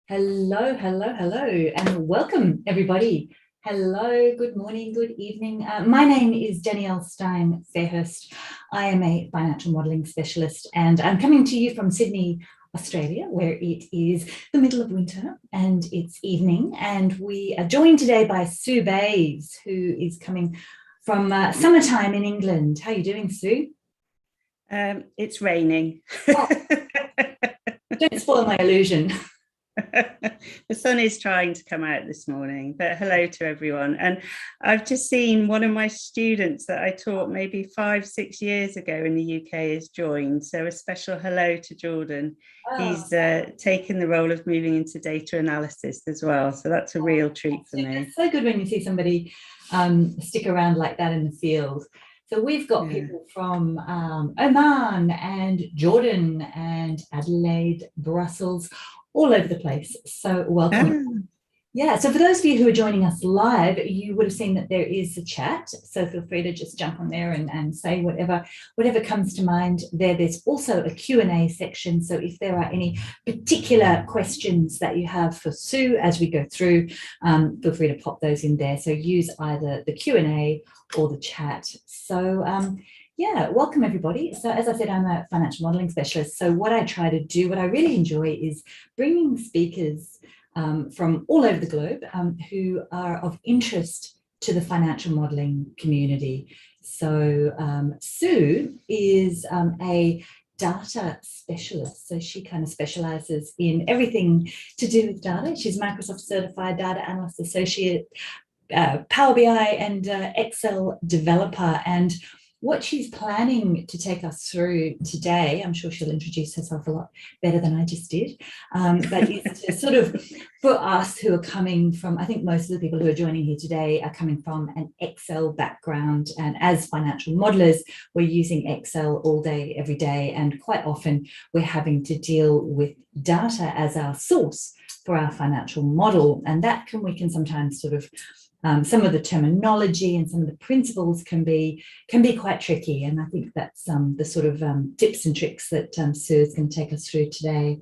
Hello, hello, hello, and welcome everybody. Hello, good morning, good evening. My name is Danielle Stein Fairhurst. I am a financial modelling specialist and I'm coming to you from Sydney, Australia, where it is the middle of winter and it's evening. And we are joined today by Sue Bays, who is coming from summertime in England. How are you doing, Sue? It's raining. Oh, don't spoil my illusion. The sun is trying to come out this morning, but hello to everyone. And I've just seen one of my students that I taught maybe 5-6 years ago in the UK has joined. So a special hello to Jordan. Oh, He's taken the role of moving into data analysis as well. So that's a real treat for me. It's so good when you see somebody stick around like that in the field. So we've got people from Oman and Jordan and Adelaide, Brussels, all over the place. So welcome. Yeah, so for those of you who are joining us live, you would have seen that there is a chat. So feel free to just jump on there and say whatever comes to mind there. There's also a Q&A section. So if there are any particular questions that you have for Sue as we go through, feel free to pop those in there. So use either the Q&A or the chat. So yeah, welcome everybody. So as I said, I'm a financial modelling specialist. So what I try to do, what I really enjoy is bringing speakers from all over the globe who are of interest to the financial modelling community. So Sue is a data specialist. So she kind of specializes in everything to do with data. She's Microsoft certified data analyst associate, Power BI and Excel developer. And what she's planning to take us through today, I'm sure she'll introduce herself a lot better than I just did, but is to sort of, for us who are coming from, I think most of the people who are joining here today are coming from an Excel background, and as financial modelers, we're using Excel all day, every day, and quite often we're having to deal with data as our source for our financial model, and that we can sometimes sort of some of the terminology and some of the principles can be quite tricky, and I think that's the sort of tips and tricks that Sue is going to take us through today.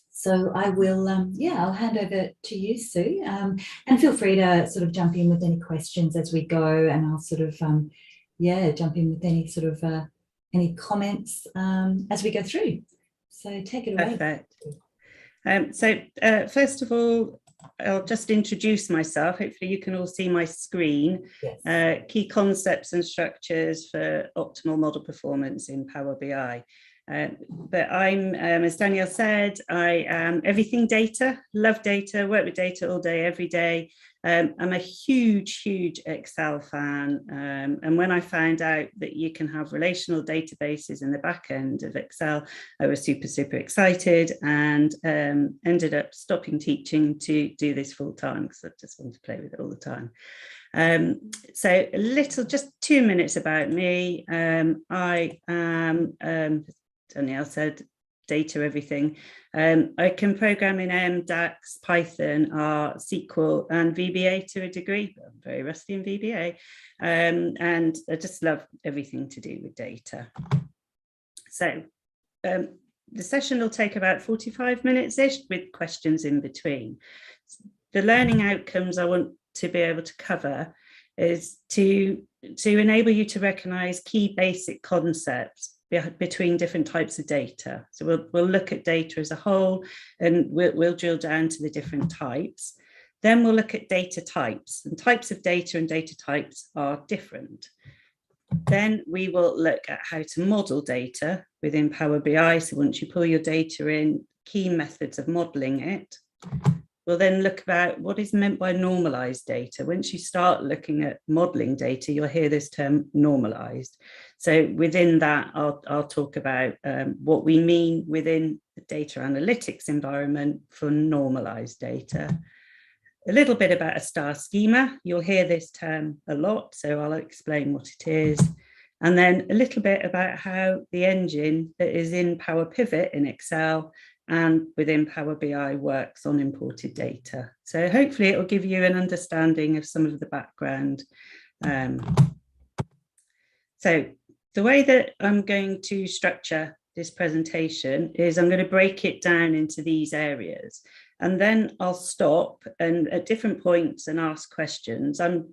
So I will, I'll hand over to you, Sue, and feel free to sort of jump in with any questions as we go, and I'll sort of, jump in with any sort of any comments as we go through. So take it away. Perfect. First of all, I'll just introduce myself. Hopefully you can all see my screen. Yes. Key concepts and structures for optimal model performance in Power BI. But I'm, as Danielle said, I am everything data, love data, work with data all day, every day. I'm a huge Excel fan. And when I found out that you can have relational databases in the back end of Excel, I was super excited and ended up stopping teaching to do this full time because I just wanted to play with it all the time. So a little, just 2 minutes about me. I am, Danielle said, data everything. I can program in M, DAX, Python, R, SQL, and VBA to a degree. I'm very rusty in VBA, and I just love everything to do with data. So the session will take about 45 minutes-ish with questions in between. The learning outcomes I want to be able to cover is to enable you to recognize key basic concepts between different types of data. So we'll look at data as a whole, and we'll drill down to the different types. Then we'll look at data types, and types of data and data types are different. Then we will look at how to model data within Power BI. So once you pull your data in, key methods of modeling it. We'll then look about what is meant by normalized data. Once you start looking at modeling data, you'll hear this term normalized. So within that, I'll talk about what we mean within the data analytics environment for normalized data. A little bit about a star schema. You'll hear this term a lot, so I'll explain what it is. And then a little bit about how the engine that is in Power Pivot in Excel and within Power BI works on imported data. So hopefully it will give you an understanding of some of the background. So the way that I'm going to structure this presentation is I'm going to break it down into these areas, and then I'll stop and at different points and ask questions. I'm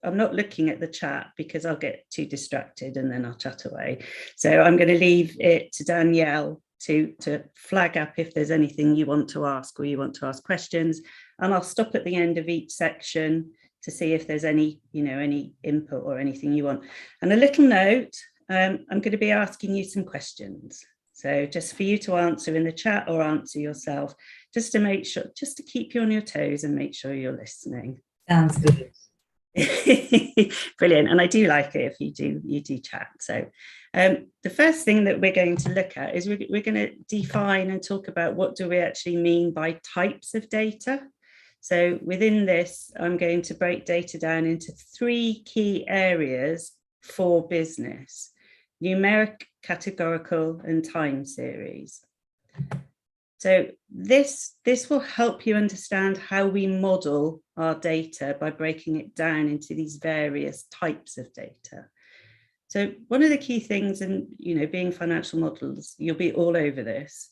not looking at the chat because I'll get too distracted and then I'll chat away. So I'm going to leave it to Danielle to flag up if there's anything you want to ask or you want to ask questions. And I'll stop at the end of each section to see if there's any, any input or anything you want. And a little note, I'm going to be asking you some questions. So just for you to answer in the chat or answer yourself, just to make sure, just to keep you on your toes and make sure you're listening. Sounds good. Brilliant. And I do like it if you do chat. So the first thing that we're going to look at is we're going to define and talk about what do we actually mean by types of data. So within this, I'm going to break data down into 3 key areas for business: numeric, categorical, and time series. So this will help you understand how we model our data by breaking it down into these various types of data. So one of the key things in, being financial models, you'll be all over this,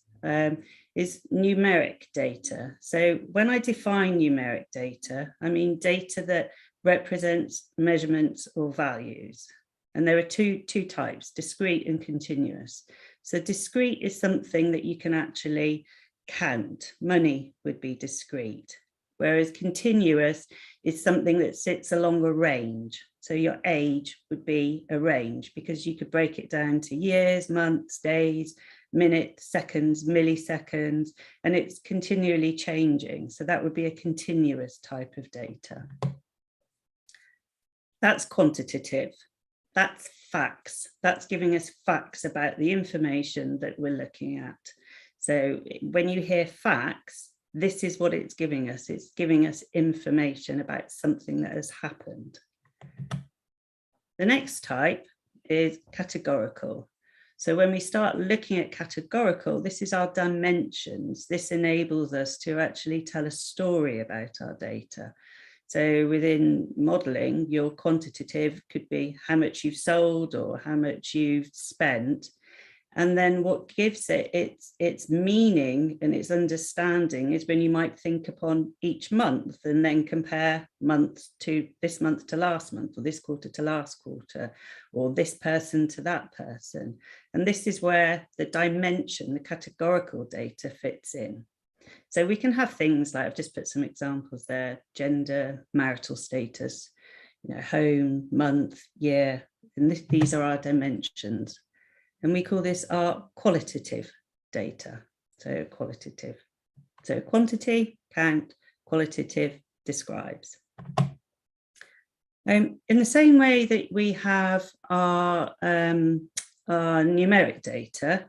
is numeric data. So when I define numeric data, I mean data that represents measurements or values. And there are two types, discrete and continuous. So discrete is something that you can actually count. Money would be discrete, whereas continuous is something that sits along a range. So your age would be a range because you could break it down to years, months, days, minutes, seconds, milliseconds, and it's continually changing. So that would be a continuous type of data. That's quantitative. That's facts. That's giving us facts about the information that we're looking at. So when you hear facts, this is what it's giving us. It's giving us information about something that has happened. The next type is categorical. So when we start looking at categorical, this is our dimensions. This enables us to actually tell a story about our data. So within modeling, your quantitative could be how much you've sold or how much you've spent. And then what gives it its meaning and its understanding is when you might think upon each month and then compare this month to last month, or this quarter to last quarter, or this person to that person. And this is where the dimension, the categorical data fits in. So we can have things like, I've just put some examples there: gender, marital status, home, month, year, and these are our dimensions. And we call this our qualitative data. So qualitative. So quantity, count, qualitative, describes. In the same way that we have our numeric data,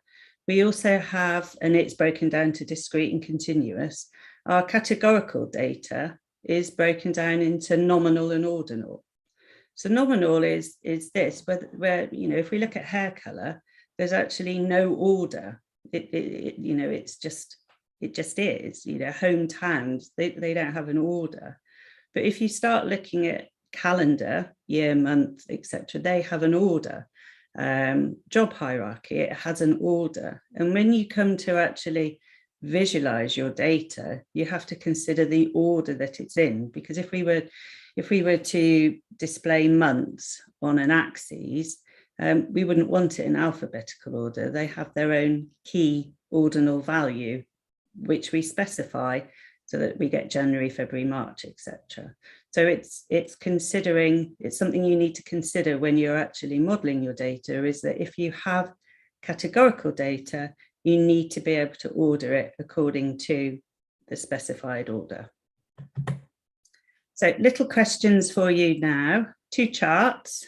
we also have, and it's broken down to discrete and continuous, our categorical data is broken down into nominal and ordinal. So nominal is this, where if we look at hair color, there's actually no order. It just is. Hometowns, they don't have an order. But if you start looking at calendar, year, month, etc., they have an order. Job hierarchy, it has an order. And when you come to actually visualize your data, you have to consider the order that it's in, because if we were to display months on an axis, we wouldn't want it in alphabetical order. They have their own key ordinal value, which we specify so that we get January, February, March, etc. So it's something you need to consider when you're actually modeling your data, is that if you have categorical data, you need to be able to order it according to the specified order. So little questions for you now, 2 charts.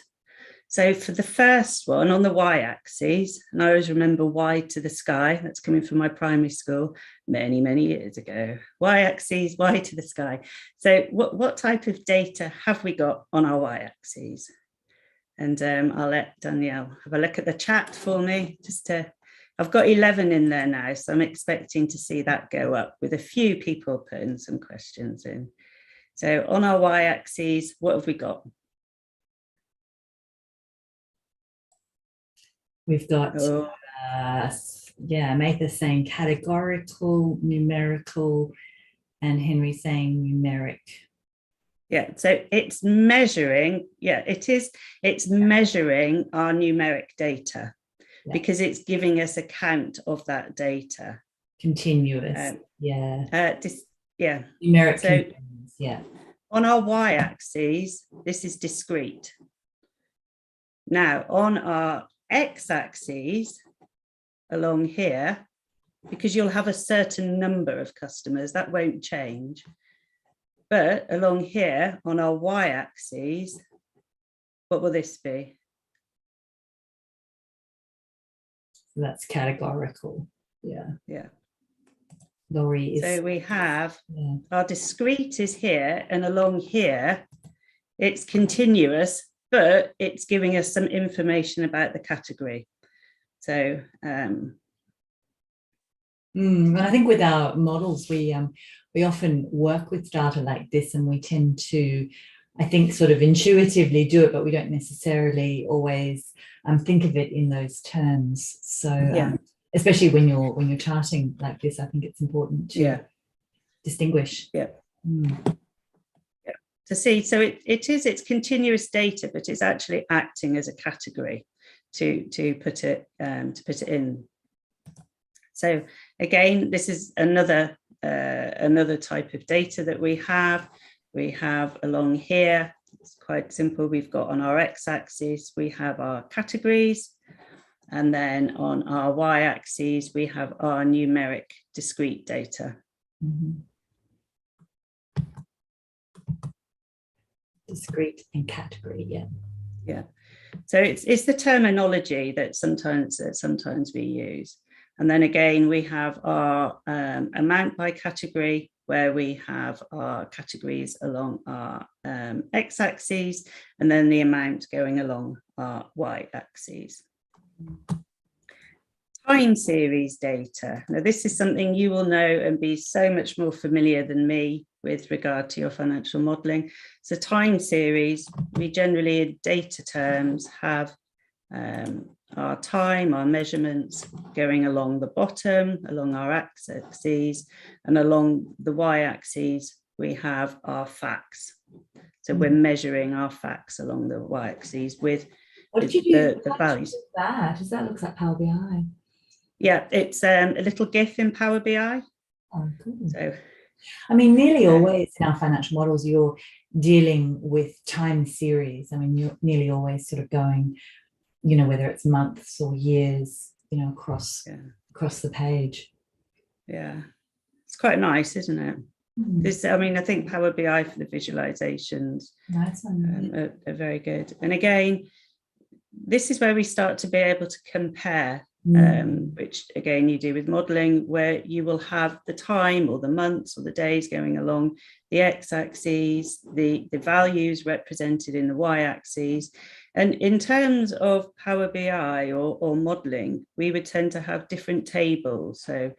So for the first one on the y-axis, and I always remember Y to the sky, that's coming from my primary school many, many years ago. Y-axis, Y to the sky. So what type of data have we got on our y-axis? And I'll let Danielle have a look at the chat for me. I've got 11 in there now, so I'm expecting to see that go up with a few people putting some questions in. So on our y-axis, what have we got? We've got Yeah, Matha's saying categorical, numerical, and Henry saying numeric. Yeah, so it's measuring, it's measuring our numeric data because it's giving us a count of that data. Continuous, yeah. Numeric, so continuous, yeah. On our y-axis, this is discrete. Now, on our x-axis, along here, because you'll have a certain number of customers, that won't change. But along here on our y-axis, what will this be? So that's categorical. Yeah. Yeah. Laurie is. So we have our discrete is here, and along here, it's continuous, but it's giving us some information about the category. So and I think with our models, we often work with data like this, and we tend to, I think, sort of intuitively do it, but we don't necessarily always think of it in those terms. So especially when you're charting like this, I think it's important to distinguish. To see, so it's continuous data, but it's actually acting as a category to put it in. So again, this is another type of data that we have. We have along here, it's quite simple. We've got on our x-axis, we have our categories. And then on our y-axis, we have our numeric discrete data. Discrete and category, yeah. So it's the terminology that sometimes we use. And then again, we have our amount by category, where we have our categories along our x-axis, and then the amount going along our y-axis. Time series data. Now, this is something you will know and be so much more familiar than me with regard to your financial modelling. So time series, we generally in data terms have our time, our measurements going along the bottom, along our x-axis, and along the y-axis, we have our facts. So we're measuring our facts along the y-axis with the values. Does that look like Power BI? Yeah, it's a little GIF in Power BI. Oh, cool. So, I mean, nearly always in our financial models, you're dealing with time series. I mean, you're nearly always sort of going, whether it's months or years, across the page. Yeah, it's quite nice, isn't it? This, I mean, I think Power BI for the visualizations are very good. And again, this is where we start to be able to compare, which again you do with modelling, where you will have the time or the months or the days going along the x-axis, the values represented in the y-axis. And in terms of Power BI or modelling, we would tend to have different tables. So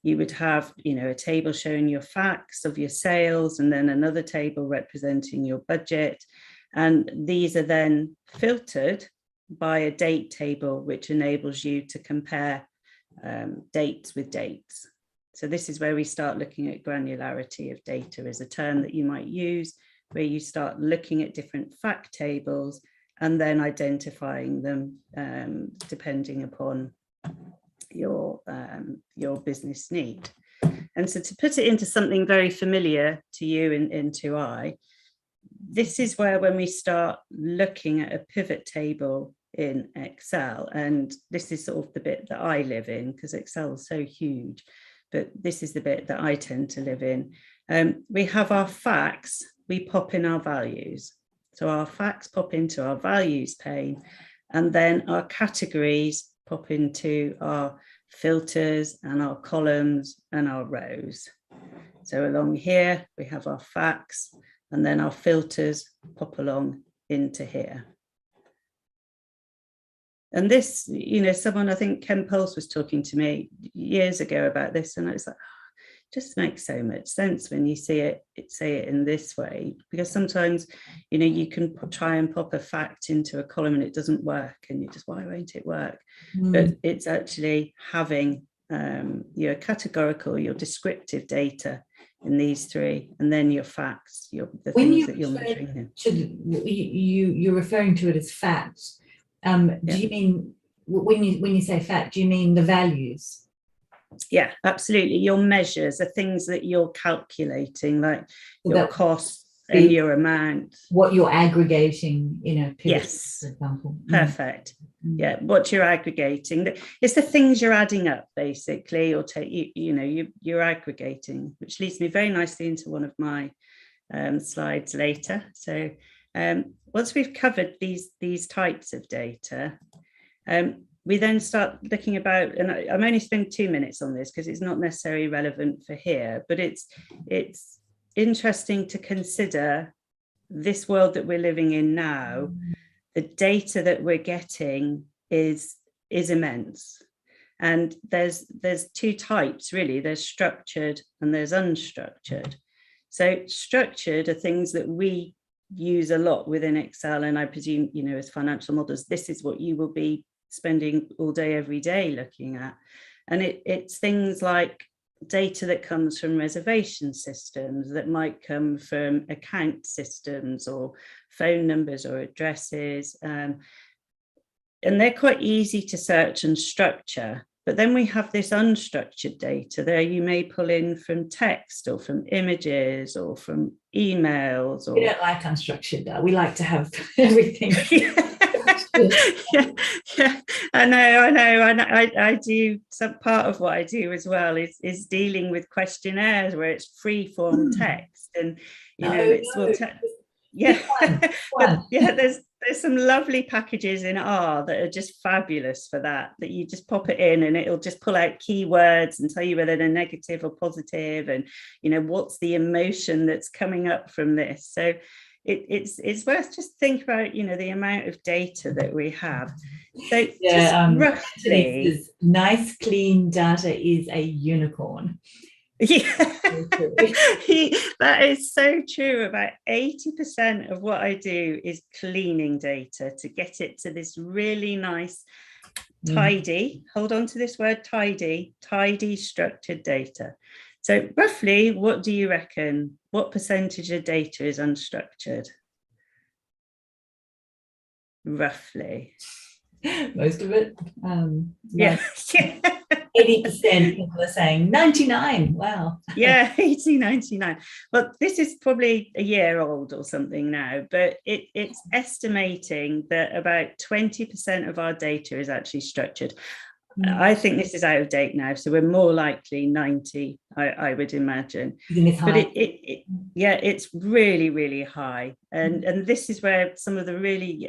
you would have, a table showing your facts of your sales, and then another table representing your budget. And these are then filtered by a date table, which enables you to compare dates with dates. So this is where we start looking at granularity of data, as a term that you might use, where you start looking at different fact tables and then identifying them depending upon your business need. And so to put it into something very familiar to you and to I, this is where when we start looking at a pivot table in Excel, and this is sort of the bit that I live in because Excel is so huge, but this is the bit that I tend to live in. We have our facts, we pop in our values. So our facts pop into our values pane, and then our categories pop into our filters and our columns and our rows. So along here, we have our facts, and then our filters pop along into here. And this, someone, I think Ken Pulse was talking to me years ago about this, and I was like, just makes so much sense when you say it in this way, because sometimes, you know, you can try and pop a fact into a column and it doesn't work, and you just, why won't it work? But it's actually having your categorical, your descriptive data in these three, and then your facts, the things that you're measuring. You're referring to it as facts. Do you mean, when you say fact, do you mean the values? Yeah, absolutely. Your measures are things that you're calculating, like your costs and your amount. What you're aggregating, you know, yes, for example. Perfect. Yeah, what you're aggregating. It's the things you're adding up, basically, or you're aggregating, which leads me very nicely into one of my slides later. So once we've covered these types of data, we then start looking about, and I'm only spending 2 minutes on this because it's not necessarily relevant for here, but it's interesting to consider this world that we're living in now. The data that we're getting is immense. And there's two types, really. There's structured and there's unstructured. So structured are things that we use a lot within Excel, and I presume, you know, as financial models, this is what you will be spending all day, every day looking at. And it's things like data that comes from reservation systems, that might come from account systems or phone numbers or addresses. And they're quite easy to search and structure. But then we have this unstructured data there. You may pull in from text or from images or from emails. Or... We don't like unstructured, though. We like to have everything. yeah, I know. I do. Some part of what I do as well is dealing with questionnaires where it's free form text, and there's some lovely packages in R that are just fabulous for that you just pop it in and it'll just pull out keywords and tell you whether they're negative or positive, and you know, what's the emotion that's coming up from this. So it's worth just think about, you know, the amount of data that we have. So roughly, nice clean data is a unicorn. Yeah, that is so true. About 80% of what I do is cleaning data to get it to this really nice, tidy, hold on to this word, tidy structured data. So roughly, what do you reckon? What percentage of data is unstructured? Roughly. Most of it. Yeah. 80% people are saying 99. Wow. Yeah, 80, 99. Well, this is probably a year old or something now, but it's estimating that about 20% of our data is actually structured. I think this is out of date now, so we're more likely 90, I would imagine. But it's really, really high. And this is where some of the really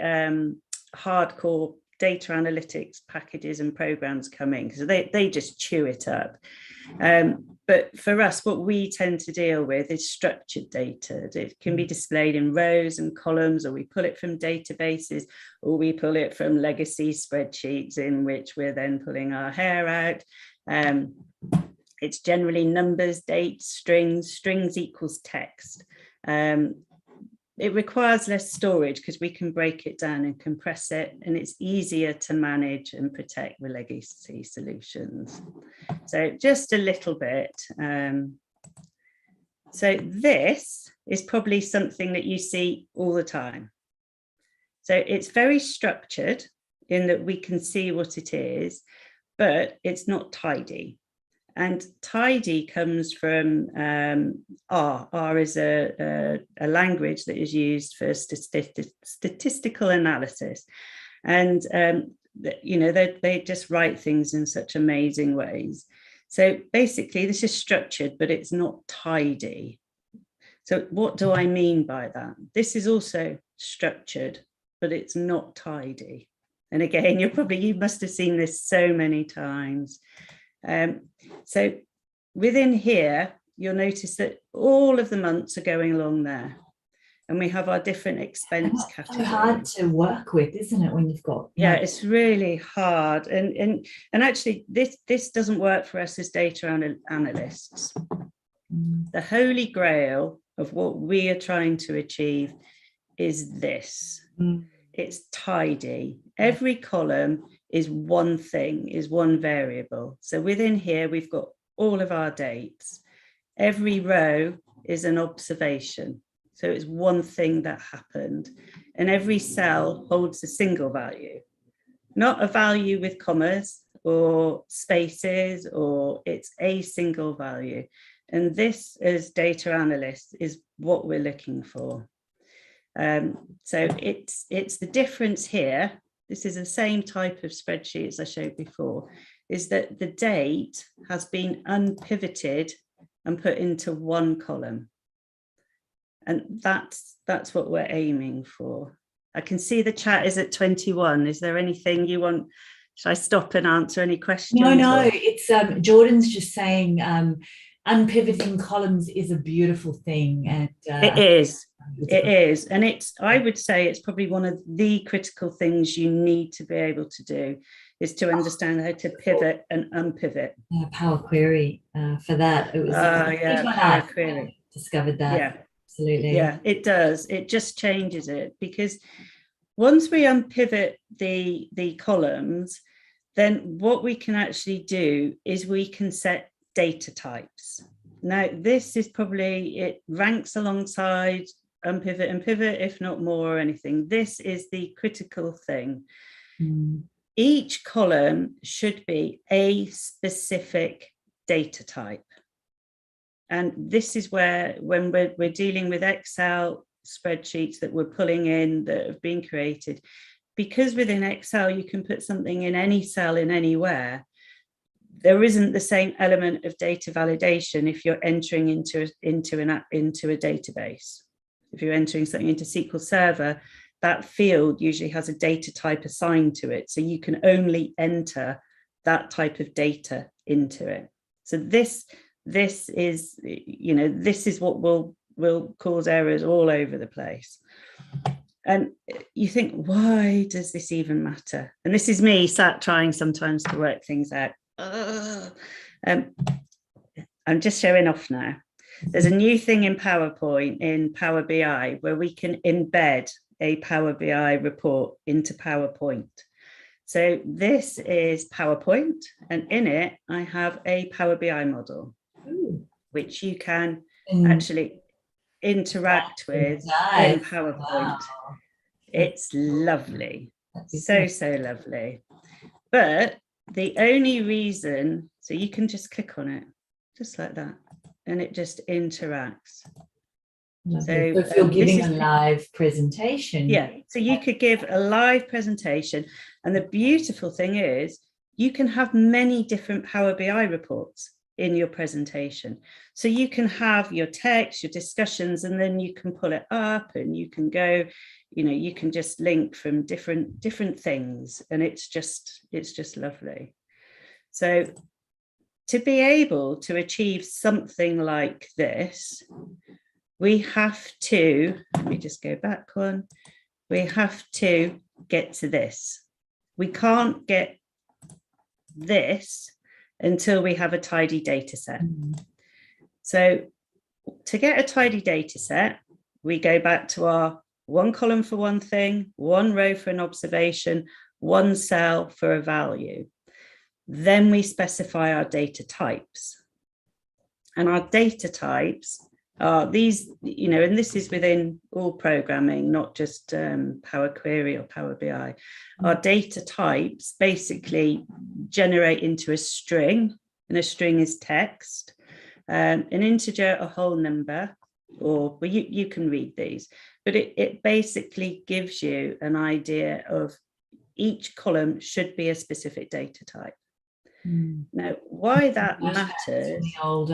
hardcore data analytics packages and programs come in, because they just chew it up. But for us, what we tend to deal with is structured data. It can be displayed in rows and columns, or we pull it from databases, or we pull it from legacy spreadsheets in which we're then pulling our hair out. It's generally numbers, dates, strings equals text. It requires less storage because we can break it down and compress it, and it's easier to manage and protect with legacy solutions. So just a little bit. So this is probably something that you see all the time. So it's very structured in that we can see what it is, but it's not tidy. And tidy comes from R. R is a language that is used for statistical analysis. And, you know, they just write things in such amazing ways. So basically, this is structured, but it's not tidy. So what do I mean by that? This is also structured, but it's not tidy. And again, you must have seen this so many times. So within here, you'll notice that all of the months are going along there, and we have our different expense categories. So hard to work with, isn't it, when you've got... Yeah, it's really hard. And actually, this doesn't work for us as data analysts. The holy grail of what we are trying to achieve is this. It's tidy. Every column is one thing, is one variable. So within here, we've got all of our dates. Every row is an observation. So it's one thing that happened. And every cell holds a single value, not a value with commas or spaces, or it's a single value. And this, as data analysts, is what we're looking for. So it's the difference here. This is the same type of spreadsheet as I showed before, is that the date has been unpivoted and put into one column. And that's what we're aiming for. I can see the chat is at 21. Is there anything you want? Should I stop and answer any questions? No, it's Jordan's just saying unpivoting columns is a beautiful thing. And it is. And I would say it's probably one of the critical things you need to be able to do, is to understand how to pivot and unpivot. Power Query for that. It was Power Query. Discovered that. Yeah. Absolutely. Yeah, it does. It just changes it, because once we unpivot the columns, then what we can actually do is we can set data types. Now, this is probably, it ranks alongside unpivot and pivot, if not more or anything. This is the critical thing. Each column should be a specific data type. And this is where, when we're dealing with Excel spreadsheets that we're pulling in that have been created, because within Excel you can put something in any cell in anywhere, there isn't the same element of data validation if you're entering into a database. If you're entering something into SQL Server, that field usually has a data type assigned to it, so you can only enter that type of data into it. So this is, this is what will cause errors all over the place. And you think, why does this even matter? And this is me sat trying sometimes to work things out. I'm just showing off now. There's a new thing in PowerPoint, in Power BI, where we can embed a Power BI report into PowerPoint. So this is PowerPoint, and in it, I have a Power BI model, which you can actually interact with in PowerPoint. Wow. It's lovely, so lovely. But the only reason, so you can just click on it, just like that, and it just interacts. So if you're giving a live presentation. Yeah, so you could give a live presentation, and the beautiful thing is you can have many different Power BI reports in your presentation. So you can have your text, your discussions, and then you can pull it up and you can go, you can just link from different things, and it's just lovely. So to be able to achieve something like this, we have to, let me just go back one, we have to get to this. We can't get this until we have a tidy data set. So to get a tidy data set, we go back to our one column for one thing, one row for an observation, one cell for a value. Then we specify our data types. And our data types are these, and this is within all programming, not just Power Query or Power BI. Our data types basically generate into a string, and a string is text, an integer, a whole number, or well, you can read these, but it basically gives you an idea of each column should be a specific data type. Now, why that matters. The old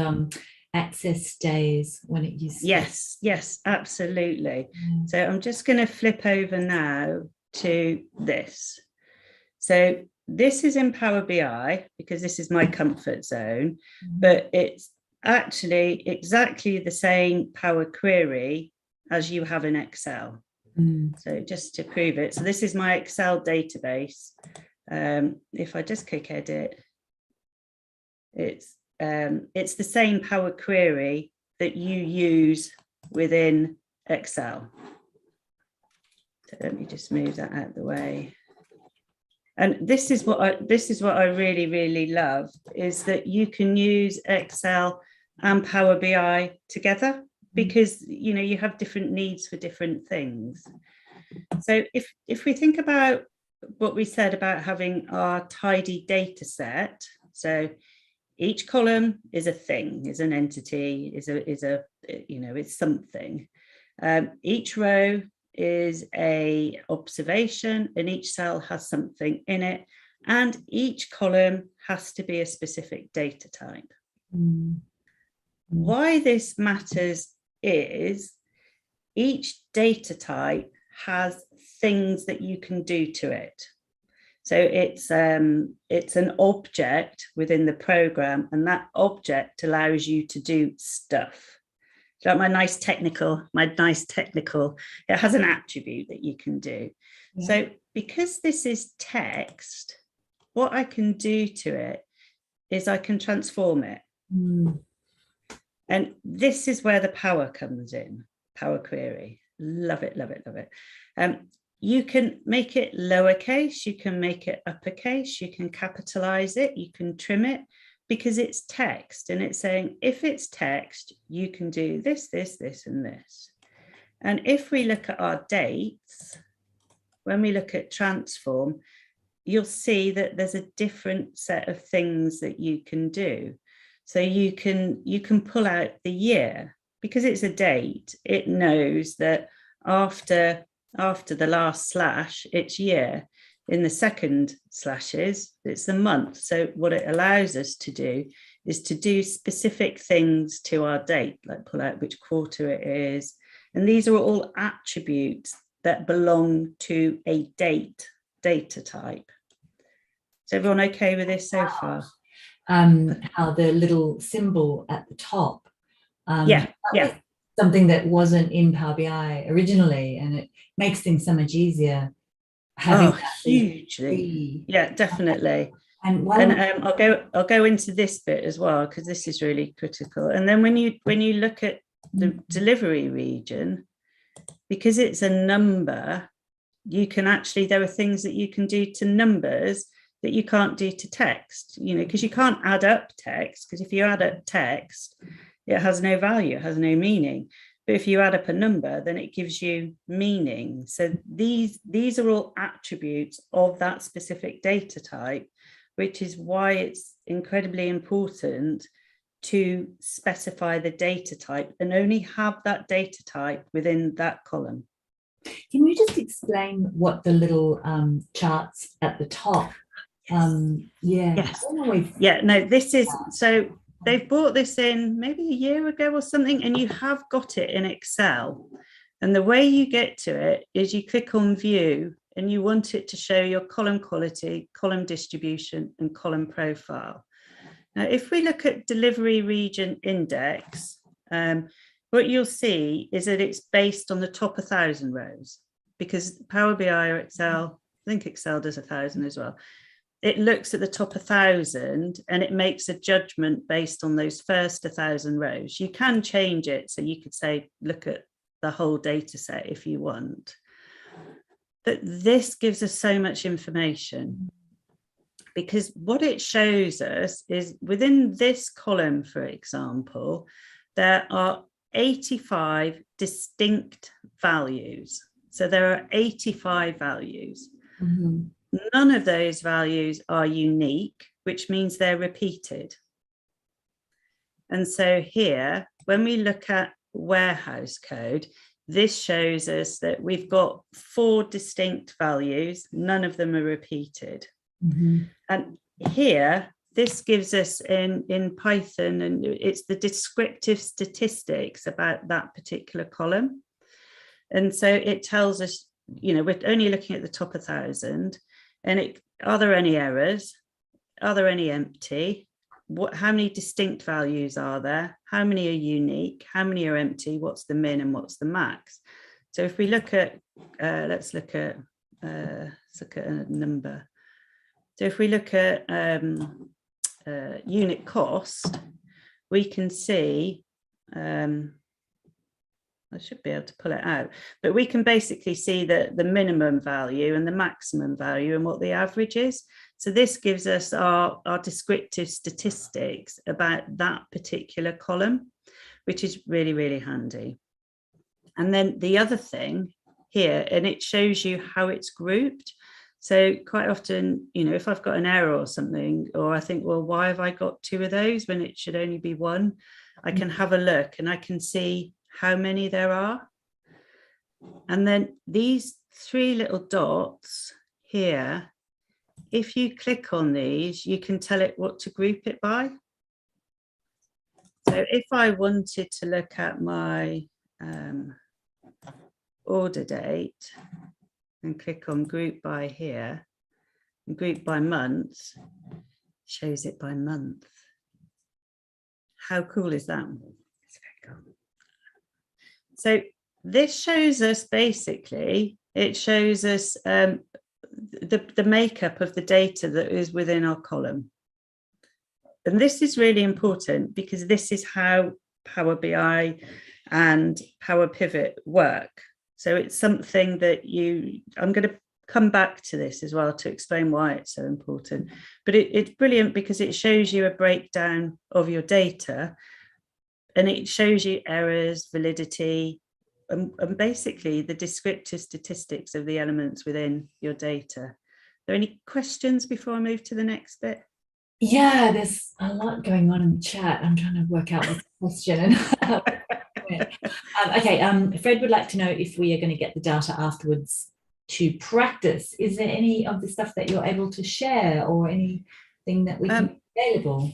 Access days when it used to. Yes, absolutely. So I'm just going to flip over now to this. So this is in Power BI because this is my comfort zone, but it's actually exactly the same Power Query as you have in Excel. So just to prove it, so this is my Excel database. If I just click edit, it's it's the same Power Query that you use within Excel. So let me just move that out of the way. And this is what I really, really love, is that you can use Excel and Power BI together, because you have different needs for different things. So if we think about what we said about having our tidy data set, so each column is a thing, is an entity, it's something. Each row is a observation, and each cell has something in it, and each column has to be a specific data type. Why this matters is each data type has things that you can do to it. So it's an object within the program, and that object allows you to do stuff. Like my nice technical, it has an attribute that you can do. Yeah. So because this is text, what I can do to it is I can transform it. And this is where the power comes in, Power Query. Love it, love it, love it. You can make it lowercase, you can make it uppercase, you can capitalize it, you can trim it, because it's text, and it's saying, if it's text, you can do this, this, this, and this. And if we look at our dates, when we look at transform, you'll see that there's a different set of things that you can do. So you can pull out the year, because it's a date. It knows that after the last slash, it's year. In the second slashes, it's the month. So what it allows us to do is to do specific things to our date, like pull out which quarter it is. And these are all attributes that belong to a data type. Is everyone okay with this so far? How the little symbol at the top. Something that wasn't in Power BI originally, and it makes things so much easier. Hugely. Yeah, definitely. And I'll go into this bit as well, because this is really critical. And then when you look at the delivery region, because it's a number, you can actually, there are things that you can do to numbers that you can't do to text, because you can't add up text, because if you add up text, it has no value, it has no meaning. But if you add up a number, then it gives you meaning. So these are all attributes of that specific data type, which is why it's incredibly important to specify the data type and only have that data type within that column. Can you just explain what the little charts at the top? This is, so they've brought this in maybe a year ago or something, and you have got it in Excel. And the way you get to it is you click on view, and you want it to show your column quality, column distribution, and column profile. Now, if we look at delivery region index, what you'll see is that it's based on the top 1,000 rows, because Power BI or Excel, I think Excel does 1,000 as well. It looks at the top 1,000 and it makes a judgment based on those first 1,000 rows. You can change it, so you could say, look at the whole data set if you want. But this gives us so much information, because what it shows us is within this column, for example, there are 85 distinct values. So there are 85 values. None of those values are unique, which means they're repeated. And so here, when we look at warehouse code, this shows us that we've got 4 distinct values. None of them are repeated. And here, this gives us in Python, and it's the descriptive statistics about that particular column. And so it tells us, we're only looking at the top 1,000. And are there any errors? Are there any empty? How many distinct values are there? How many are unique? How many are empty? What's the min and what's the max? So if we look at, let's look at a number. So if we look at unit cost, we can see, I should be able to pull it out, but we can basically see the minimum value and the maximum value and what the average is. So this gives us our descriptive statistics about that particular column, which is really, really handy. And then the other thing here, and it shows you how it's grouped. So quite often, you know, if I've got an error or something, or I think, well, why have I got 2 of those when it should only be 1? I can have a look and I can see how many there are. And then these 3 little dots here, if you click on these, you can tell it what to group it by. So if I wanted to look at my order date and click on group by here and group by month, shows it by month. How cool is that? It's very cool. So this shows us basically, it shows us the makeup of the data that is within our column. And this is really important because this is how Power BI and Power Pivot work. So it's something that I'm going to come back to this as well to explain why it's so important. But it's brilliant because it shows you a breakdown of your data and it shows you errors, validity, and basically the descriptive statistics of the elements within your data. Are there any questions before I move to the next bit? Yeah, there's a lot going on in the chat. I'm trying to work out the question. Okay, Fred would like to know if we are going to get the data afterwards to practice. Is there any of the stuff that you're able to share or anything that we can make available?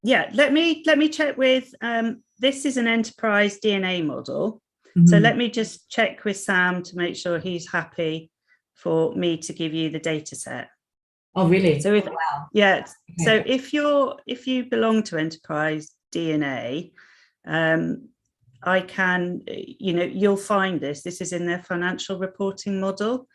Yeah, let me check with, this is an enterprise DNA model. So let me just check with Sam to make sure he's happy for me to give you the data set. Oh, really? So if, wow. Yeah, okay. So if you belong to enterprise DNA, I can, you'll find this is in their financial reporting model.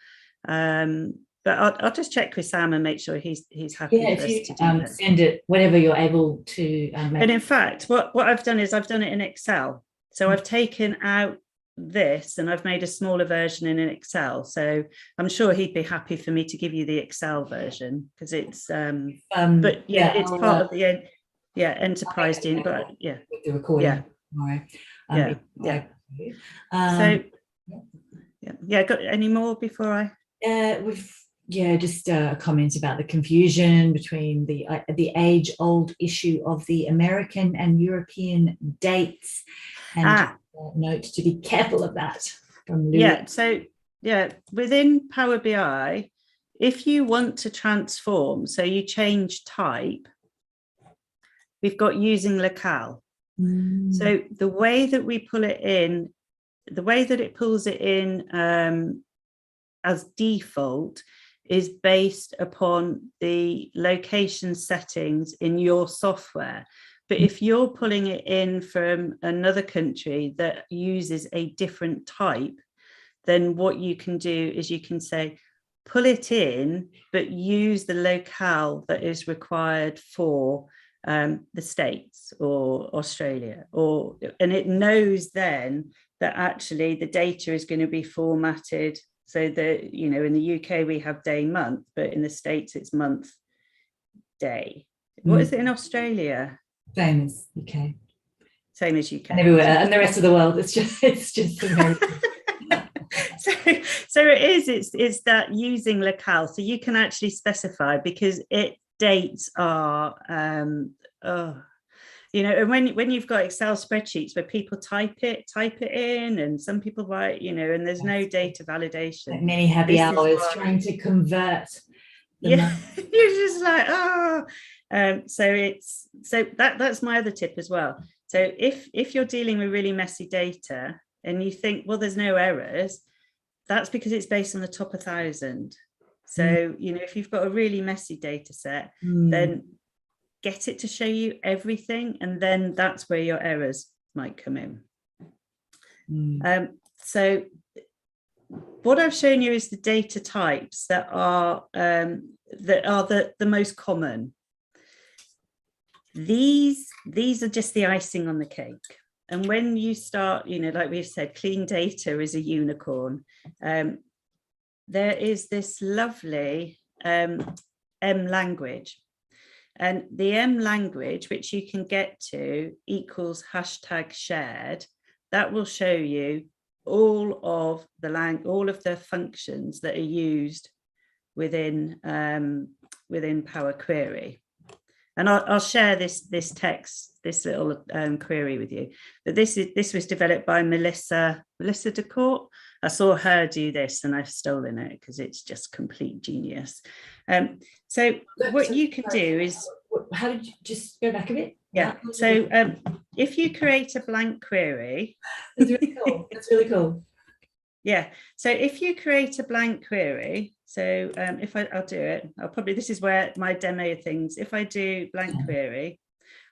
But I'll just check with Sam and make sure he's happy for us to do that. Send it, whatever you're able to. And in fact, what I've done is I've done it in Excel. So I've taken out this and I've made a smaller version in Excel. So I'm sure he'd be happy for me to give you the Excel version because it's, but yeah, it's part of the enterprise DNA. But yeah, the recording tomorrow. Got any more before I? We've just a comment about the confusion between the age-old issue of the American and European dates, and note to be careful of that. From Lou. So within Power BI, if you want to transform, so you change type, we've got using locale. So the way that we pull it in, the way that it pulls it in as default is based upon the location settings in your software. But if you're pulling it in from another country that uses a different type, then what you can do is you can say, pull it in, but use the locale that is required for the States or Australia, and it knows then that actually the data is going to be formatted so that, in the UK we have day month, but in the States it's month day. What is it in Australia? Same as UK. Same as UK. And everywhere, and the rest of the world. It's just American. So it's that using locale, so you can actually specify because dates are and when you've got Excel spreadsheets where people type it in, and some people write, and there's no data validation. Like many happy hours trying to convert. You're just like, so that's my other tip as well. So if you're dealing with really messy data and you think, well, there's no errors, that's because it's based on the top 1,000. So, if you've got a really messy data set, then get it to show you everything, and then that's where your errors might come in. So what I've shown you is the data types that are the most common. these are just the icing on the cake. And when you start, like we've said, clean data is a unicorn. There is this lovely M language. And the M language, which you can get to, equals #shared. That will show you all of the functions that are used within Power Query. And I'll share this text, this little query with you. But this was developed by Melissa DeCourt. I saw her do this and I've stolen it because it's just complete genius. So what you can do is... How did you just go back a bit? Yeah, so if you create a blank query... That's really cool. That's really cool. Yeah, so if you create a blank query, so if I'll do it, this is where my demo things, if I do blank query,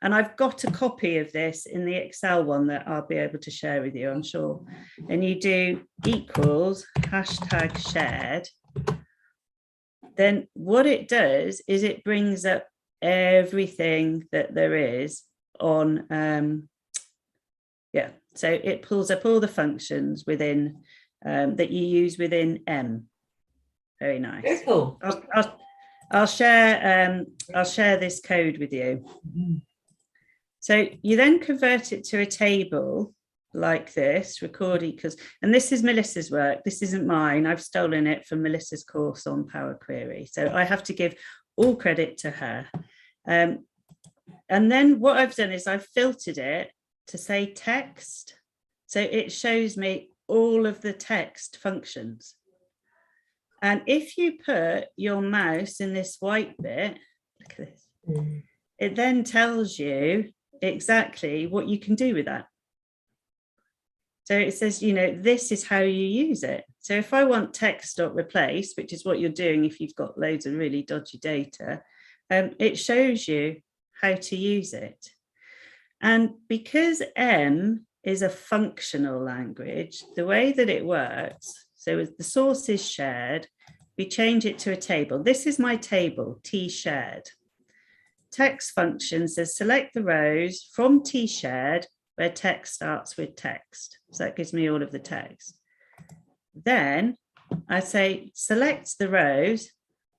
and I've got a copy of this in the Excel one that I'll be able to share with you, I'm sure, and you do equals #shared, then what it does is it brings up everything that there is on, so it pulls up all the functions within that you use within M. Very nice. Very cool. I'll share this code with you. Mm-hmm. So you then convert it to a table like this, record equals, and this is Melissa's work. This isn't mine. I've stolen it from Melissa's course on Power Query. So I have to give all credit to her. And then what I've done is I've filtered it to say text. So it shows me all of the text functions. And if you put your mouse in this white bit, look at this, it then tells you exactly what you can do with that. So it says, this is how you use it. So if I want text.replace, which is what you're doing if you've got loads of really dodgy data, it shows you how to use it. And because M is a functional language, the way that it works, so as the source is shared, we change it to a table. This is my table, T shared. Text function says select the rows from T shared where text starts with text. So that gives me all of the text. Then I say select the rows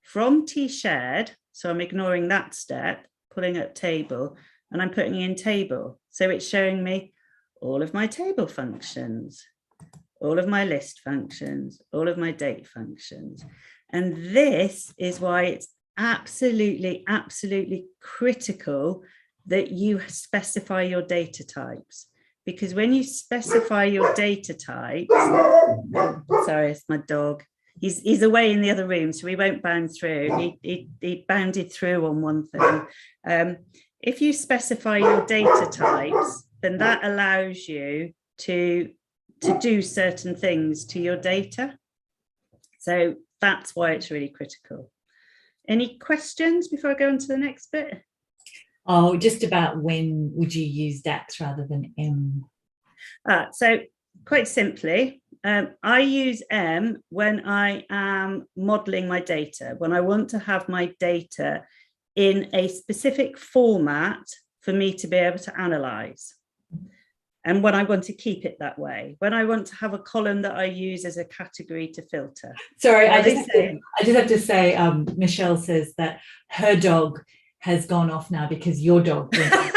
from T shared. So I'm ignoring that step, pulling up table, and I'm putting in table. So it's showing me all of my table functions, all of my list functions, all of my date functions. And this is why it's absolutely, absolutely critical that you specify your data types. Because when you specify your data types, sorry, it's my dog. He's away in the other room, so he won't bound through. He bounded through on one thing. If you specify your data types, then that allows you to do certain things to your data. So that's why it's really critical. Any questions before I go on to the next bit? Oh, just about when would you use DAX rather than M? So quite simply, I use M when I am modeling my data, when I want to have my data in a specific format for me to be able to analyze. And when I want to keep it that way, when I want to have a column that I use as a category to filter. Sorry, I just have to say, Michelle says that her dog has gone off now because your dog went off.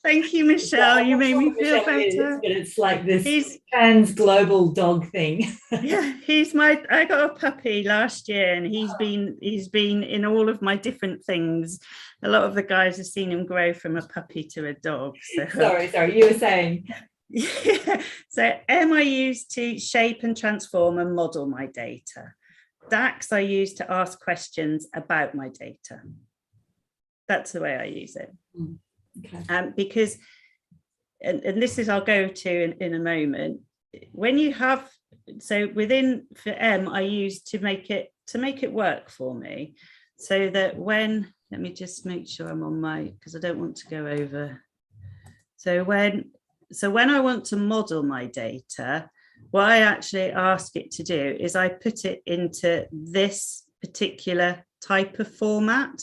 Thank you, Michelle. You made me feel better. But it's like this trans global dog thing. Yeah, I got a puppy last year and he's been in all of my different things. A lot of the guys have seen him grow from a puppy to a dog. So. Sorry, you were saying. Yeah. So M I use to shape and transform and model my data. DAX I use to ask questions about my data. That's the way I use it. Okay. Because, and this is I'll go to in a moment. When you have, so for M I use to make it work for me, so that when, let me just make sure I'm on because I don't want to go over. So when I want to model my data, what I actually ask it to do is I put it into this particular type of format.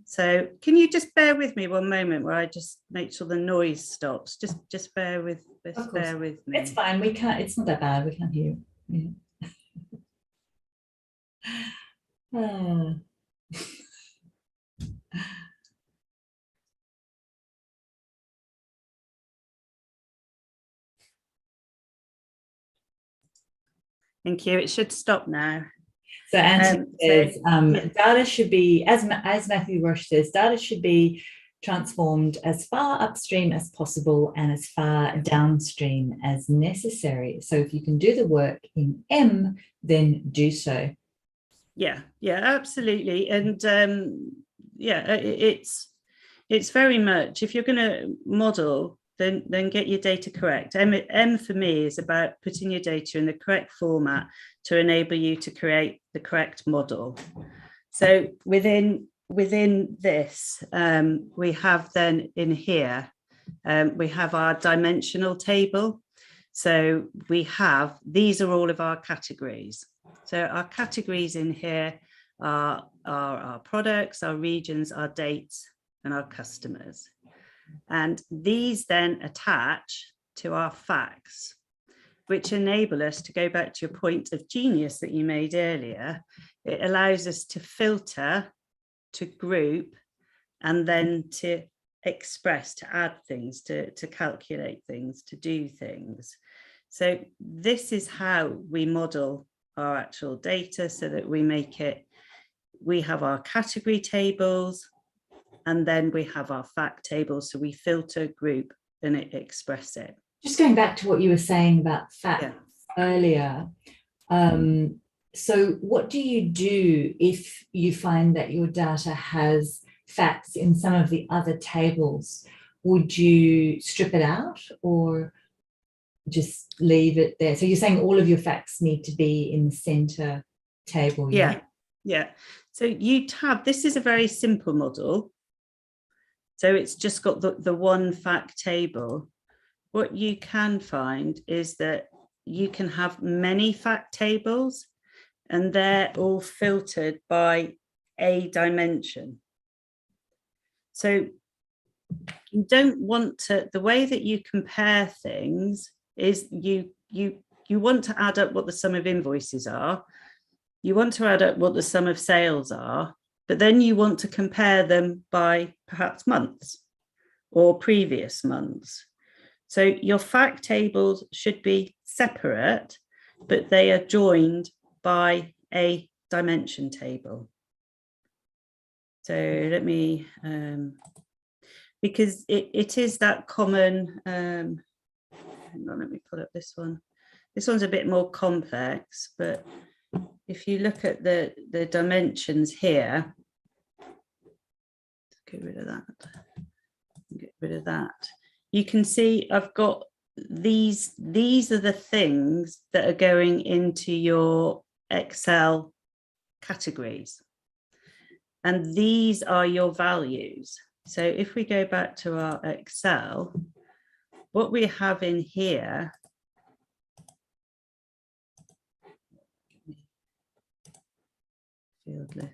So can you just bear with me one moment where I just make sure the noise stops? Just bear with me. It's fine. We can't. It's not that bad. We can't hear. Yeah. Thank you. It should stop now. So Anthony says data should be, as Matthew Roche says, data should be transformed as far upstream as possible and as far downstream as necessary. So if you can do the work in M, then do so. Yeah, absolutely. And yeah, it's very much, if you're going to model, then get your data correct. M for me is about putting your data in the correct format to enable you to create the correct model. So within this, we have then in here, we have our dimensional table. So we have, these are all of our categories. So our categories in here are our products, our regions, our dates, and our customers. And these then attach to our facts, which enable us to go back to your point of genius that you made earlier. It allows us to filter, to group, and then to express, to add things, to calculate things, to do things. So this is how we model our actual data, so that we make it, we have our category tables, and then we have our fact tables. So we filter, group, and express it. Just going back to what you were saying about facts earlier. So what do you do if you find that your data has facts in some of the other tables? Would you strip it out or just leave it there? So you're saying all of your facts need to be in the center table? Yeah. So you have, this is a very simple model. So it's just got the one fact table. What you can find is that you can have many fact tables, and they're all filtered by a dimension. So you don't want to, the way that you compare things is you want to add up what the sum of invoices are. You want to add up what the sum of sales are, but then you want to compare them by perhaps months or previous months. So your fact tables should be separate, but they are joined by a dimension table. So let me, because it is that common, hang on, let me pull up this one. This one's a bit more complex, but if you look at the dimensions here, get rid of that. You can see I've got these are the things that are going into your Excel categories. And these are your values. So if we go back to our Excel, what we have in here, field list.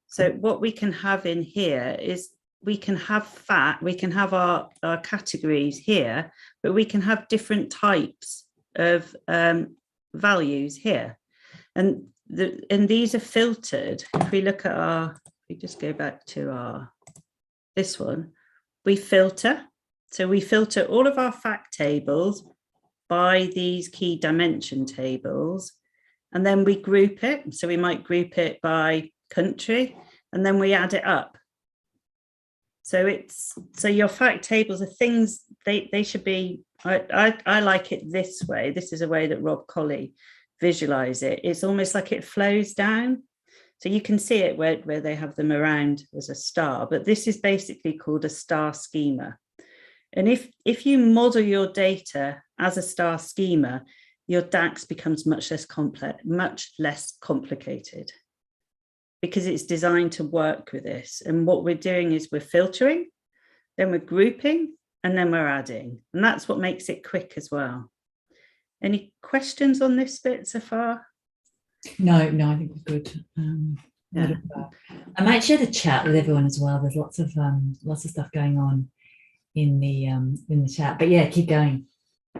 So what we can have in here is we can have our categories here, but we can have different types of values here. And these are filtered. If we look at we just go back to this one, we filter. So we filter all of our fact tables by these key dimension tables, and then we group it. So we might group it by country, and then we add it up. So your fact tables are things, they should be, I like it this way. This is a way that Rob Colley visualize it. It's almost like it flows down. So you can see it where they have them around as a star, but this is basically called a star schema. And if you model your data as a star schema, your DAX becomes much less complex, much less complicated, because it's designed to work with this. And what we're doing is we're filtering, then we're grouping, and then we're adding. And that's what makes it quick as well. Any questions on this bit so far? No, I think we're good. Yeah. I might share the chat with everyone as well. There's lots of stuff going on in the chat. But yeah, keep going.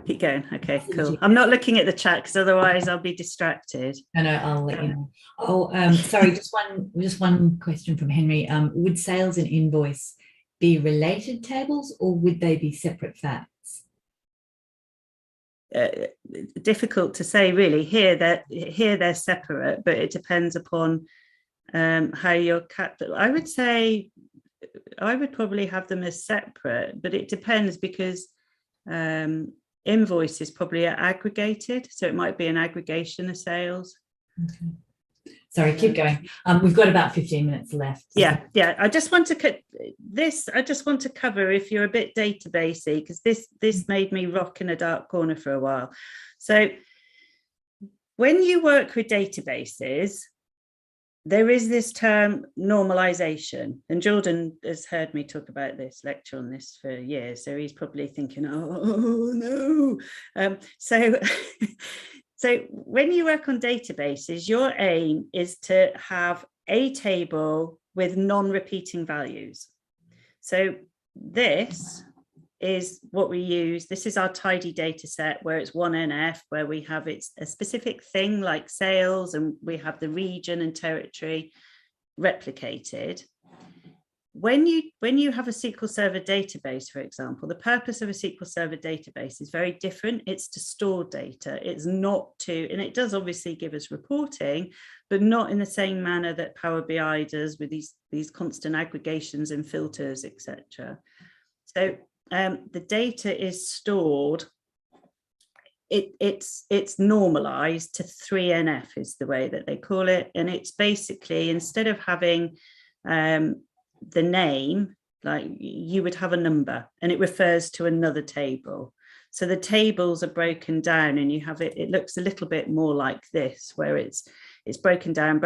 Keep going. Okay, cool. I'm not looking at the chat because otherwise I'll be distracted. No, I'll let you know. Oh, sorry, just one question from Henry. Would sales and invoice be related tables, or would they be separate facts? Difficult to say, really. Here they're separate, but it depends upon how you're I would say I would probably have them as separate, but it depends because invoice is probably aggregated, so it might be an aggregation of sales. Okay. Sorry, keep going. We've got about 15 minutes left. So. Yeah. I just want to cover, if you're a bit databasey, because this made me rock in a dark corner for a while. So when you work with databases, there is this term normalization, and Jordan has heard me talk about this, lecture on this for years, so he's probably thinking, oh no. So when you work on databases, your aim is to have a table with non-repeating values. So this is what we use. This is our tidy data set where it's 1NF, where we have a specific thing like sales, and we have the region and territory replicated. When you have a SQL Server database, for example, the purpose of a SQL Server database is very different. It's to store data. It's not to, and it does obviously give us reporting, but not in the same manner that Power BI does with these constant aggregations and filters, etc. So the data is stored. It's normalized to 3NF is the way that they call it, and it's basically, instead of having the name, like you would have a number and it refers to another table. So the tables are broken down, and you have it looks a little bit more like this, where it's broken down.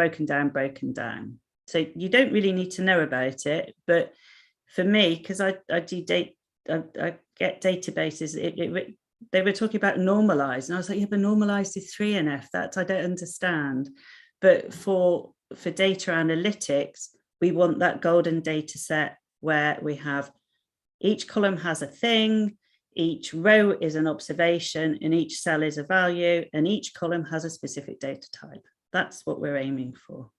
So you don't really need to know about it, but for me, because I get databases, they were talking about normalized, and I was like, yeah, but normalized is 3NF. That I don't understand. But for data analytics, we want that golden data set where we have each column has a thing, each row is an observation, and each cell is a value, and each column has a specific data type. That's what we're aiming for.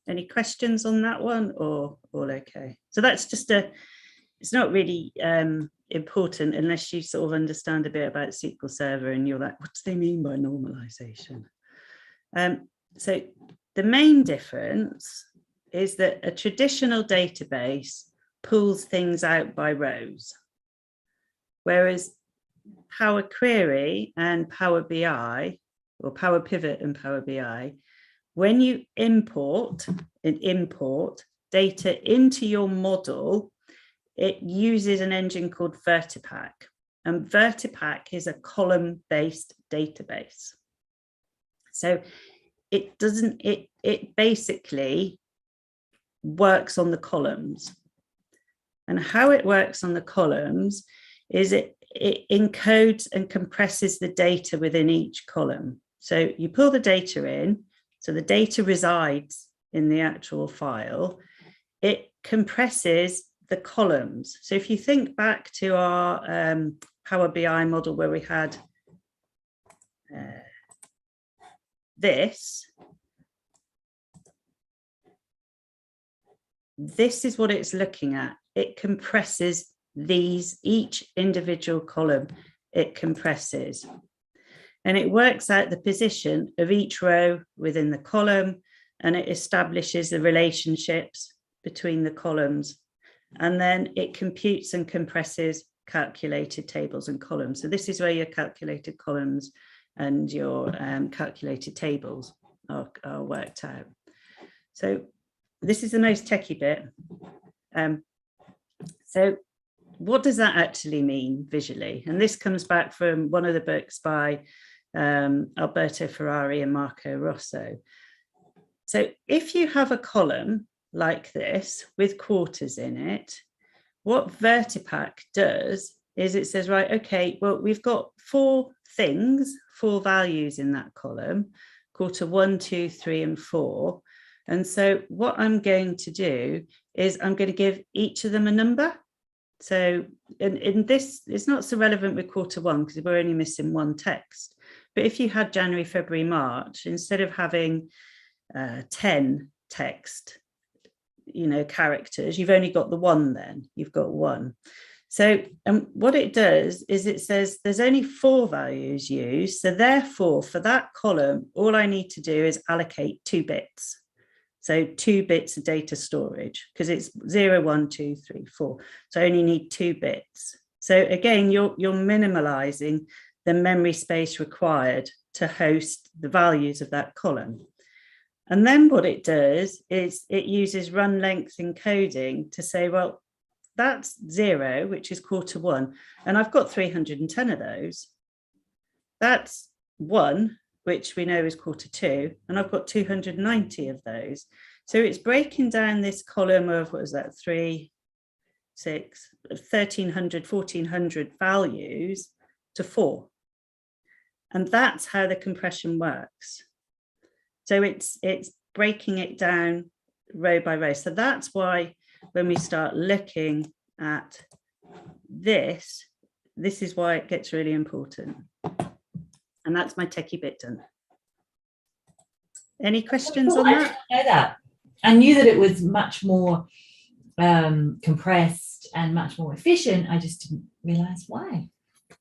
Any questions on that one, or all okay? So that's just it's not really important unless you sort of understand a bit about SQL Server and you're like, what do they mean by normalization? So the main difference is that a traditional database pulls things out by rows, whereas Power Query and Power BI, or Power Pivot and Power BI, when you import data into your model, it uses an engine called Vertipack, and Vertipack is a column-based database. So it basically works on the columns. And how it works on the columns is it encodes and compresses the data within each column. So you pull the data in, so the data resides in the actual file. It compresses the columns. So if you think back to our Power BI model where we had this is what it's looking at. It compresses each individual column, it compresses. And it works out the position of each row within the column, and it establishes the relationships between the columns. And then it computes and compresses calculated tables and columns. So this is where your calculated columns and your calculated tables are worked out. So this is the most techie bit. So what does that actually mean visually? And this comes back from one of the books by Alberto Ferrari and Marco Rosso. So if you have a column like this with quarters in it, what Vertipack does is it says, right, okay, well, we've got 4 values in that column. quarter 1, 2, 3, and 4. And so what I'm going to do is I'm going to give each of them a number. So in this, it's not so relevant with quarter 1 because we're only missing one text. But if you had January, February, March, instead of having 10 text, characters, you've only got the 1 then, you've got 1. So what it does is it says there's only 4 values used. So therefore, for that column, all I need to do is allocate 2 bits. So 2 bits of data storage, because it's 0, 1, 2, 3, 4. So I only need 2 bits. So again, you're minimalizing the memory space required to host the values of that column. And then what it does is it uses run length encoding to say, well, that's 0, which is quarter 1. And I've got 310 of those. That's 1, which we know is quarter 2. And I've got 290 of those. So it's breaking down this column of, what was that, 3, 6, 1,300, 1,400 values to 4. And that's how the compression works. So it's breaking it down row by row. So that's why when we start looking at this is why it gets really important. And that's my techie bit done. Any questions on that? I didn't know that. I knew that it was much more compressed and much more efficient. I just didn't realize why.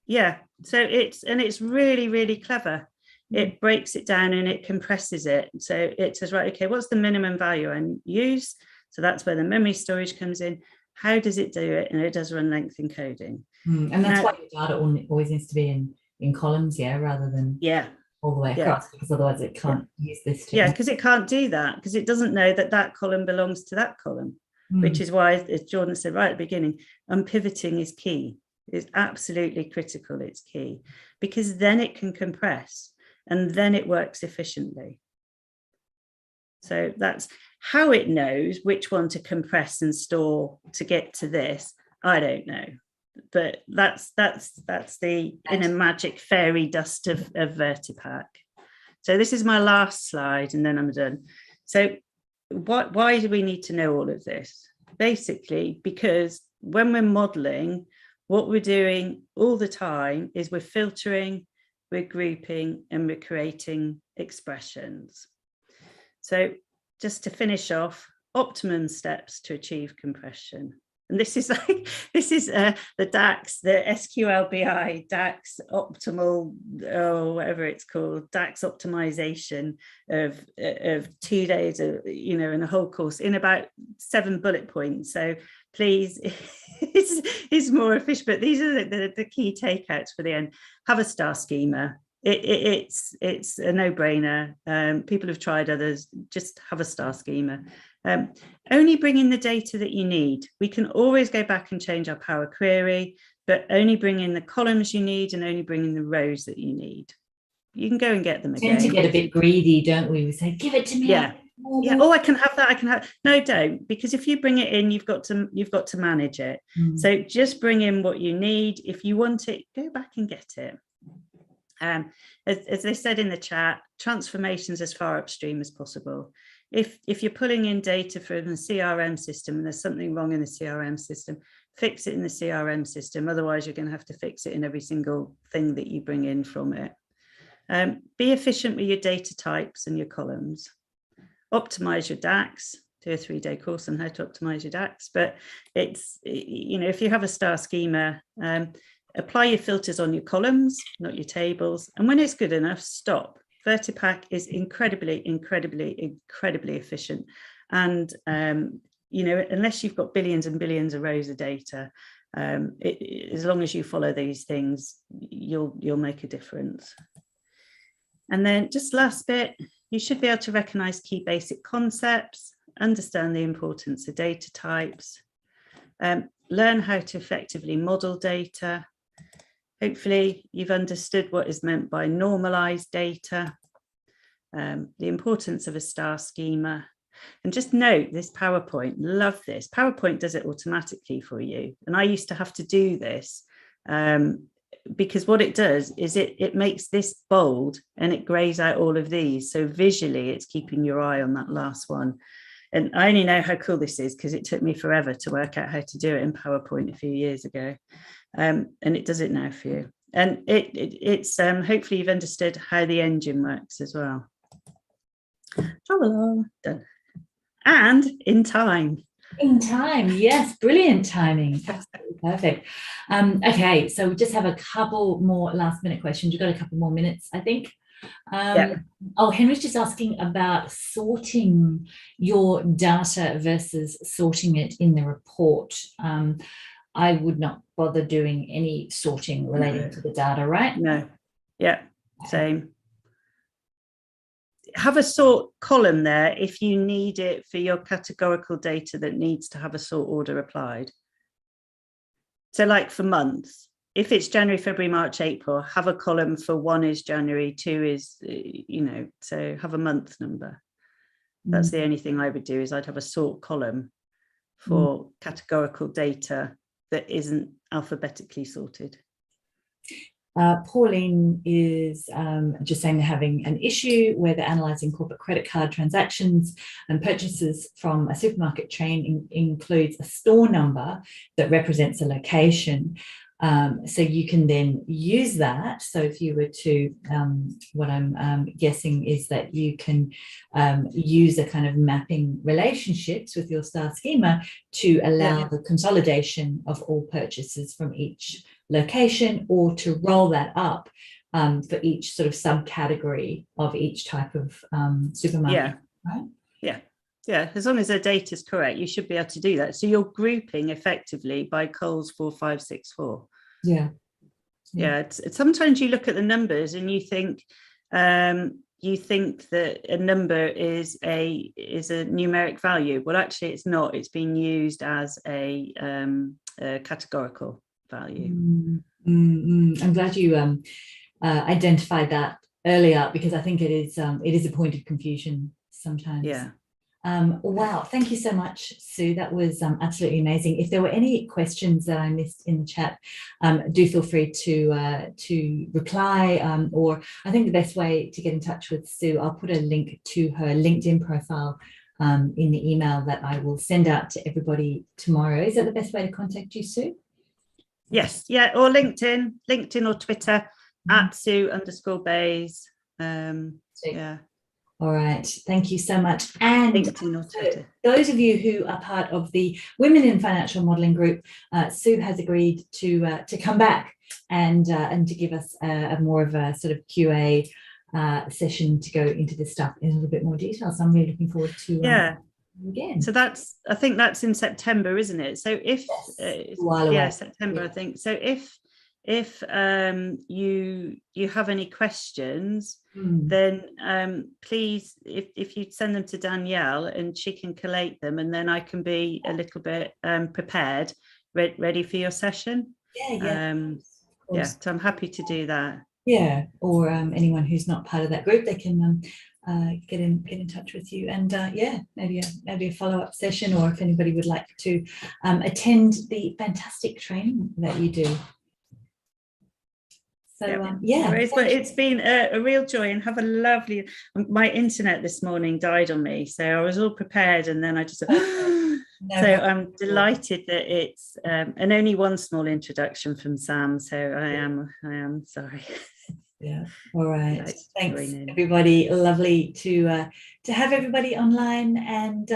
Yeah, so it's really, really clever. It breaks it down and it compresses it. So it says, right, okay, what's the minimum value I use? So that's where the memory storage comes in. How does it do it? And it does run length encoding. And that's why your data always needs to be in columns, rather than all the way across, because otherwise it can't use this. Because it can't do that, because it doesn't know that that column belongs to that column, which is why, as Jordan said right at the beginning, unpivoting is key. It's absolutely critical. It's key, because then it can compress and then it works efficiently. So that's how it knows which one to compress and store to get to this. I don't know, but that's the inner magic fairy dust of Vertipack. So this is my last slide, and then I'm done. So why do we need to know all of this? Basically, because when we're modeling, what we're doing all the time is we're filtering, we're grouping, and we're creating expressions. So just to finish off, optimum steps to achieve compression. And this is the DAX, the SQLBI DAX optimal, whatever it's called, DAX optimization of 2 days, in a whole course in about 7 bullet points. So please, it's more efficient, but these are the key takeouts for the end. Have a star schema. It's a no-brainer. People have tried others. Just have a star schema. Only bring in the data that you need. We can always go back and change our Power Query, but only bring in the columns you need and only bring in the rows that you need. You can go and get them again. We tend to get a bit greedy, don't we? We say, give it to me. Yeah. Oh, I can have that. I can have. No, don't, because if you bring it in, you've got to manage it. So just bring in what you need. If you want it, go back and get it. As they said in the chat, transformations as far upstream as possible. If you're pulling in data from the CRM system and there's something wrong in the CRM system, fix it in the CRM system. Otherwise, you're going to have to fix it in every single thing that you bring in from it. Be efficient with your data types and your columns. Optimize your DAX. Do a 3-day course on how to optimize your DAX. But it's, if you have a star schema, apply your filters on your columns, not your tables. And when it's good enough, stop. Vertipack is incredibly, incredibly, incredibly efficient. And, unless you've got billions and billions of rows of data, as long as you follow these things, you'll make a difference. And then just last bit, you should be able to recognize key basic concepts, understand the importance of data types, learn how to effectively model data. Hopefully you've understood what is meant by normalized data, the importance of a star schema, and just note this PowerPoint, love this. PowerPoint does it automatically for you. And I used to have to do this because what it does is it makes this bold and it grays out all of these. So visually, it's keeping your eye on that last one. And I only know how cool this is because it took me forever to work out how to do it in PowerPoint a few years ago. And it does it now for you. And it's hopefully you've understood how the engine works as well. Done. And in time. In time, yes, brilliant timing. Absolutely perfect. Okay, so we just have a couple more last minute questions. We've got a couple more minutes, I think. Oh, Henry's just asking about sorting your data versus sorting it in the report. I would not bother doing any sorting relating to the data, right? No. Yeah, same. Have a sort column there if you need it for your categorical data that needs to have a sort order applied. So like for months, if it's January, February, March, April, have a column for 1 is January, 2 is, so have a month number. That's the only thing I would do, is I'd have a sort column for categorical data that isn't alphabetically sorted. Pauline is just saying they're having an issue where they're analysing corporate credit card transactions and purchases from a supermarket chain includes a store number that represents a location. So you can then use that. So if you were to, what I'm guessing is that you can use a kind of mapping relationships with your Star Schema to allow the consolidation of all purchases from each location, or to roll that up for each sort of subcategory of each type of supermarket. Right? Yeah, as long as the data is correct, you should be able to do that. So you're grouping effectively by Coles 4564. Yeah. Sometimes you look at the numbers and you think that a number is a numeric value. Well, actually, it's not. It's being used as a categorical value. I'm glad you identified that earlier, because I think it is a point of confusion sometimes. Yeah. Wow, thank you so much, Sue. That was absolutely amazing. If there were any questions that I missed in the chat, do feel free to reply, or I think the best way to get in touch with Sue, I'll put a link to her LinkedIn profile in the email that I will send out to everybody tomorrow. Is that the best way to contact you, Sue? Yes, or LinkedIn or Twitter at Sue_Bays. Yeah. All right, thank you so much. And those of you who are part of the Women in Financial Modelling group, Sue has agreed to come back and to give us a more of a sort of QA session to go into this stuff in a little bit more detail. So I'm really looking forward to again. So I think that's in September, isn't it? So if September, I think. So if you have any questions, then please, if you send them to Danielle and she can collate them, and then I can be a little bit prepared, ready for your session. So I'm happy to do that. Yeah, or anyone who's not part of that group, they can get in touch with you, and maybe a follow-up session, or if anybody would like to attend the fantastic training that you do. So but it's been a real joy, and have a lovely. My internet this morning died on me, so I was all prepared, and then I just. So I'm delighted that it's and only one small introduction from Sam. So I am sorry. Yeah. All right. Thanks, everybody. Lovely to have everybody online, and